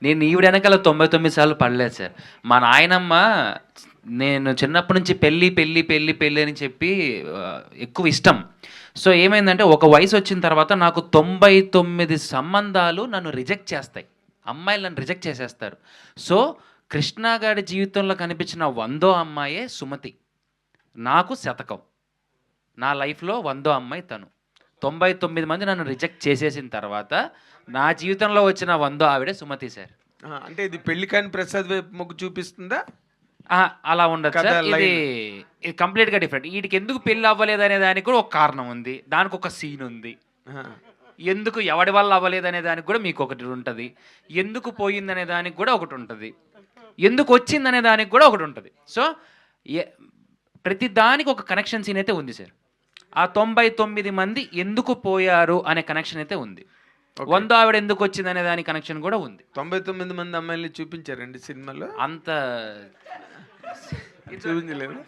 నేను ఈవిడ వెనకాల 99 సార్లు పడలేదు సార్. మా నాయనమ్మ నేను చిన్నప్పటి నుంచి పెళ్ళి, పెళ్ళి, పెళ్ళి, పెళ్ళి అని చెప్పి ఎక్కువ ఇష్టం. సో, ఏమైందంటే ఒక వయసొచ్చిన తర్వాత నాకు 99 సంబంధాలు నన్ను రిజెక్ట్ చేస్తాయి. అమ్మాయిలు నన్ను రిజెక్ట్ చేసేస్తారు. సో, కృష్ణ గారి జీవితంలో కనిపించిన 100వ అమ్మాయే సుమతి. నాకు శతకం. నా లైఫ్‌లో 100వ అమ్మాయి తను. 99 మంది నన్ను రిజెక్ట్ చేసేసిన తర్వాత నా జీవితంలో వచ్చిన 100వ ఆవిడే సుమతి సార్. అంటే ఇది పెళ్లి కాని ప్రసాద్ వైపు మొగ్గు చూపిస్తుందా? అలా ఉండదు సార్. ఇది కంప్లీట్‌గా డిఫరెంట్. ఈడికెందుకు పెళ్లి అవ్వలేదనే దానికి కూడా ఒక కారణం ఉంది. దానికొక సీన్ ఉంది. ఎందుకు ఎవడి వల్ల అవ్వలేదనే దానికి కూడా మీకొకటి ఉంటది. ఎందుకు పోయిందనే దానికి కూడా ఒకటి ఉంటది. ఎందుకు వచ్చిందనే దానికి కూడా ఒకటి ఉంటది. సో, ప్రతి దానికి ఒక కనెక్షన్ సీన్ అయితే ఉంది సార్. ఆ 99 మంది ఎందుకు పోయారు అనే కనెక్షన్ అయితే ఉంది. 100 ఆవిడ ఎందుకు వచ్చిందనే దాని కనెక్షన్ కూడా ఉంది. 99 మంది అమ్మాయిల్ని చూపించారండి సినిమాలో? అంత చూపించలేదు.